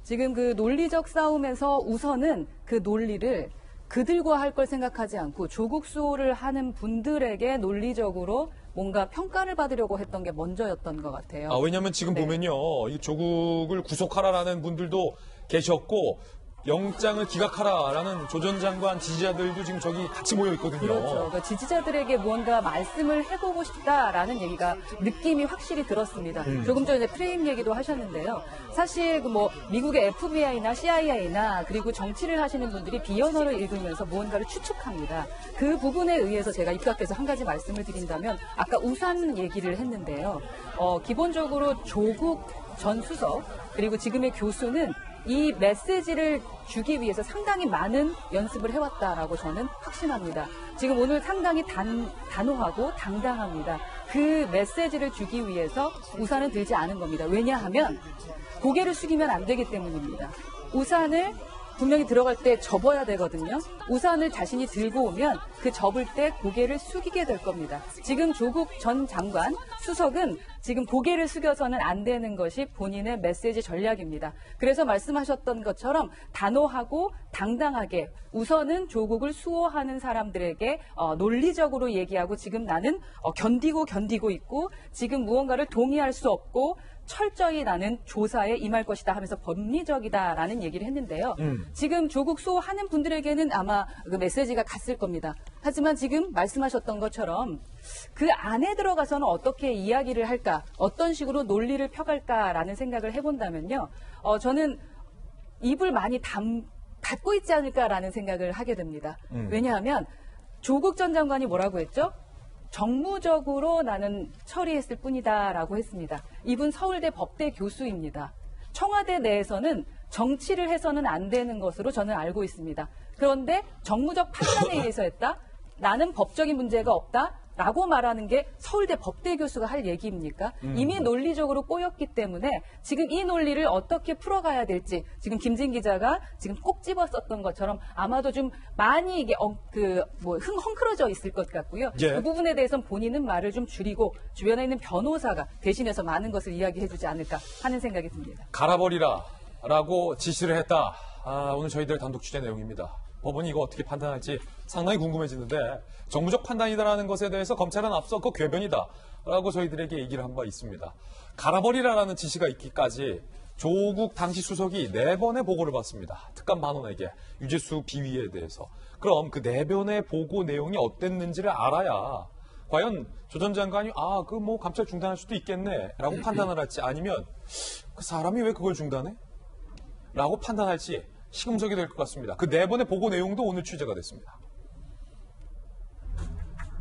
지금 그 논리적 싸움에서 우선은 그 논리를 그들과 할 걸 생각하지 않고 조국 수호를 하는 분들에게 논리적으로 뭔가 평가를 받으려고 했던 게 먼저였던 것 같아요. 왜냐하면 지금 보면요, 이 조국을 구속하라라는 분들도 계셨고 영장을 기각하라라는 조 전 장관 지지자들도 지금 저기 같이 모여 있거든요. 그렇죠. 그러니까 지지자들에게 무언가 말씀을 해보고 싶다라는 얘기가 느낌이 확실히 들었습니다. 조금 전에 프레임 얘기도 하셨는데요. 사실 뭐 미국의 FBI나 CIA나 그리고 정치를 하시는 분들이 비언어를 읽으면서 무언가를 추측합니다. 그 부분에 의해서 제가 입각해서 한 가지 말씀을 드린다면 아까 우산 얘기를 했는데요. 기본적으로 조국 전 수석 그리고 지금의 교수는 이 메시지를 주기 위해서 상당히 많은 연습을 해왔다라고 저는 확신합니다. 지금 오늘 상당히 단호하고 당당합니다. 그 메시지를 주기 위해서 우산은 들지 않은 겁니다. 왜냐하면 고개를 숙이면 안 되기 때문입니다. 우산을 분명히 들어갈 때 접어야 되거든요. 우산을 자신이 들고 오면 그 접을 때 고개를 숙이게 될 겁니다. 지금 조국 전 장관 수석은 지금 고개를 숙여서는 안 되는 것이 본인의 메시지 전략입니다. 그래서 말씀하셨던 것처럼 단호하고 당당하게 우선은 조국을 수호하는 사람들에게 논리적으로 얘기하고 지금 나는 견디고 있고 지금 무언가를 동의할 수 없고 철저히 나는 조사에 임할 것이다 하면서 법리적이다라는 얘기를 했는데요. 지금 조국 수호하는 분들에게는 아마 그 메시지가 갔을 겁니다. 하지만 지금 말씀하셨던 것처럼 그 안에 들어가서는 어떻게 이야기를 할까, 어떤 식으로 논리를 펴갈까라는 생각을 해본다면요. 저는 입을 많이 닫고 있지 않을까라는 생각을 하게 됩니다. 왜냐하면 조국 전 장관이 뭐라고 했죠? 정무적으로 나는 처리했을 뿐이다라고 했습니다. 이분 서울대 법대 교수입니다. 청와대 내에서는 정치를 해서는 안 되는 것으로 저는 알고 있습니다. 그런데 정무적 판단에 의해서 했다? 나는 법적인 문제가 없다? 라고 말하는 게 서울대 법대 교수가 할 얘기입니까? 이미 논리적으로 꼬였기 때문에 지금 이 논리를 어떻게 풀어가야 될지 지금 김진 기자가 지금 꼭 집었었던 것처럼 아마도 좀 많이 이게 헝클어져 있을 것 같고요. 예. 그 부분에 대해서는 본인은 말을 좀 줄이고 주변에 있는 변호사가 대신해서 많은 것을 이야기해주지 않을까 하는 생각이 듭니다. 갈아버리라라고 지시를 했다. 오늘 저희들 단독 취재 내용입니다. 법원이 이거 어떻게 판단할지 상당히 궁금해지는데 정무적 판단이다라는 것에 대해서 검찰은 앞서 그 궤변이다라고 저희들에게 얘기를 한 바 있습니다. 갈아버리라라는 지시가 있기까지 조국 당시 수석이 4번의 보고를 받습니다. 특감 반원에게 유재수 비위에 대해서. 그럼 그 4번의 보고 내용이 어땠는지를 알아야 과연 조 전 장관이 감찰 중단할 수도 있겠네라고 판단을 할지 아니면 그 사람이 왜 그걸 중단해? 라고 판단할지 시금석이 될 것 같습니다. 그 4번의 보고 내용도 오늘 취재가 됐습니다.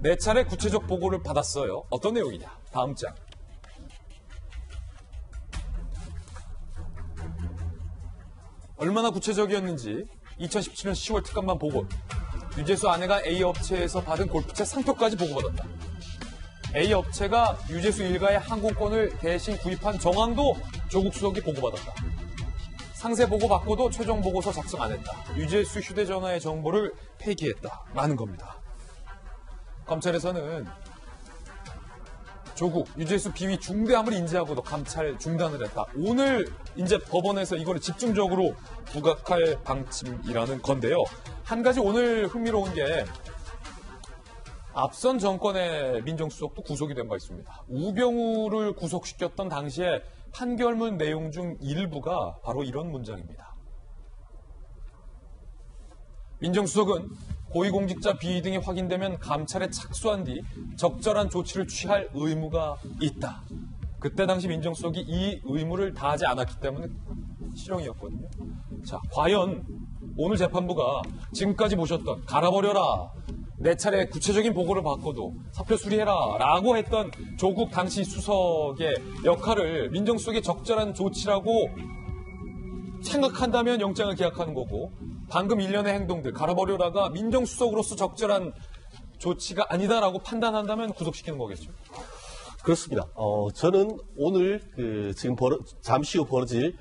4차례 구체적 보고를 받았어요. 어떤 내용이냐? 다음 장. 얼마나 구체적이었는지 2017년 10월 특감반 보고. 유재수 아내가 A 업체에서 받은 골프채 상표까지 보고받았다. A 업체가 유재수 일가의 항공권을 대신 구입한 정황도 조국 수석이 보고받았다. 상세 보고 받고도 최종 보고서 작성 안 했다. 유재수 휴대전화의 정보를 폐기했다라는 겁니다. 검찰에서는 조국, 유재수 비위 중대함을 인지하고도 감찰 중단을 했다. 오늘 이제 법원에서 이거를 집중적으로 부각할 방침이라는 건데요. 한 가지 오늘 흥미로운 게 앞선 정권의 민정수석도 구속이 된 바 있습니다. 우병우를 구속시켰던 당시에 판결문 내용 중 일부가 바로 이런 문장입니다. 민정수석은 고위공직자 비위 등이 확인되면 감찰에 착수한 뒤 적절한 조치를 취할 의무가 있다. 그때 당시 민정수석이 이 의무를 다하지 않았기 때문에 실형이었거든요. 자, 과연 오늘 재판부가 지금까지 보셨던 갈아버려라, 4차례 구체적인 보고를 받고도 사표 수리해라 라고 했던 조국 당시 수석의 역할을 민정수석의 적절한 조치라고 생각한다면 영장을 기각하는 거고, 방금 일련의 행동들 갈아버려라가 민정수석으로서 적절한 조치가 아니다라고 판단한다면 구속시키는 거겠죠. 그렇습니다. 저는 오늘 지금 잠시 후 벌어질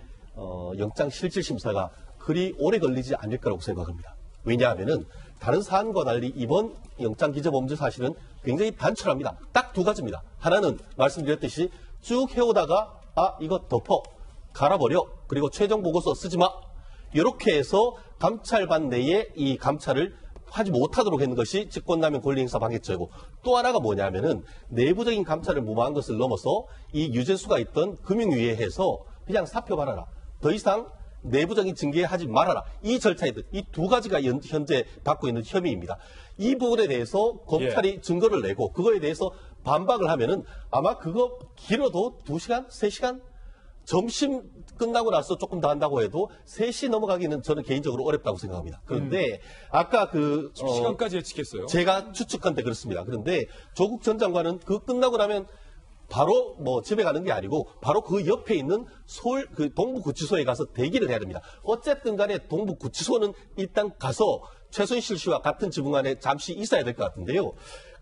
영장 실질 심사가 그리 오래 걸리지 않을 거라고 생각합니다. 왜냐하면은 다른 사안과 달리 이번 영장 기저범죄 사실은 굉장히 단촐합니다. 딱 2가지입니다. 하나는 말씀드렸듯이 쭉 해오다가 이거 덮어 갈아버려 그리고 최종 보고서 쓰지 마. 이렇게 해서 감찰반 내에 이 감찰을 하지 못하도록 했는 것이 직권남용 권리행사 방해죄고, 또 하나가 뭐냐면은 내부적인 감찰을 무마한 것을 넘어서 이 유재수가 있던 금융위에서 그냥 사표받아라. 더 이상 내부적인 징계하지 말아라. 이 절차이든 이 두 가지가 현재 받고 있는 혐의입니다. 이 부분에 대해서 검찰이 증거를 내고 그거에 대해서 반박을 하면은 아마 그거 길어도 2시간, 3시간? 점심 끝나고 나서 조금 더 한다고 해도 3시 넘어가기는 저는 개인적으로 어렵다고 생각합니다. 그런데 아까 시간까지 예측했어요. 제가 추측한데 그렇습니다. 그런데 조국 전 장관은 그 끝나고 나면 바로 뭐 집에 가는 게 아니고 바로 그 옆에 있는 서울 그 동부구치소에 가서 대기를 해야 됩니다. 어쨌든 간에 동부구치소는 일단 가서 최순실 씨와 같은 지붕 안에 잠시 있어야 될 것 같은데요.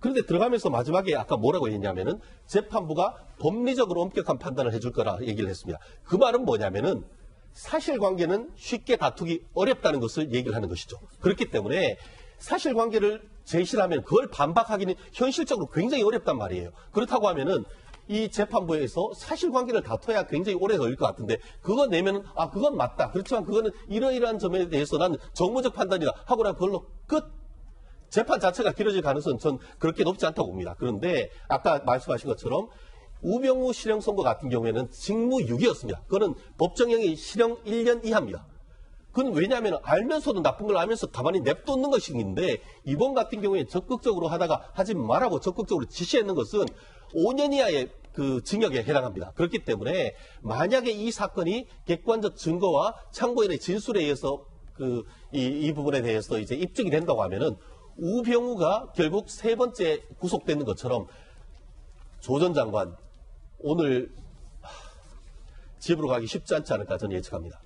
그런데 들어가면서 마지막에 아까 뭐라고 했냐면은 재판부가 법리적으로 엄격한 판단을 해줄 거라 얘기를 했습니다. 그 말은 뭐냐면은 사실관계는 쉽게 다투기 어렵다는 것을 얘기를 하는 것이죠. 그렇기 때문에 사실관계를 제시하면 그걸 반박하기는 현실적으로 굉장히 어렵단 말이에요. 그렇다고 하면은 이 재판부에서 사실관계를 다퉈야 굉장히 오래 걸릴 것 같은데 그거 내면은 아 그건 맞다. 그렇지만 그거는 이러이러한 점에 대해서 나는 정무적 판단이다 하고나 그걸로 끝. 재판 자체가 길어질 가능성은 전 그렇게 높지 않다고 봅니다. 그런데 아까 말씀하신 것처럼 우병우 실형 선고 같은 경우에는 직무유기였습니다. 그거는 법정형이 실형 1년 이하입니다. 그건 왜냐하면 알면서도 나쁜 걸 알면서 가만히 냅뒀는 것인데 이번 같은 경우에 적극적으로 하다가 하지 말라고 적극적으로 지시했는 것은 5년 이하의 그 징역에 해당합니다. 그렇기 때문에 만약에 이 사건이 객관적 증거와 참고인의 진술에 의해서 이 부분에 대해서 이제 입증이 된다고 하면은 우병우가 결국 3번째 구속되는 것처럼 조 전 장관 오늘 집으로 가기 쉽지 않지 않을까 저는 예측합니다.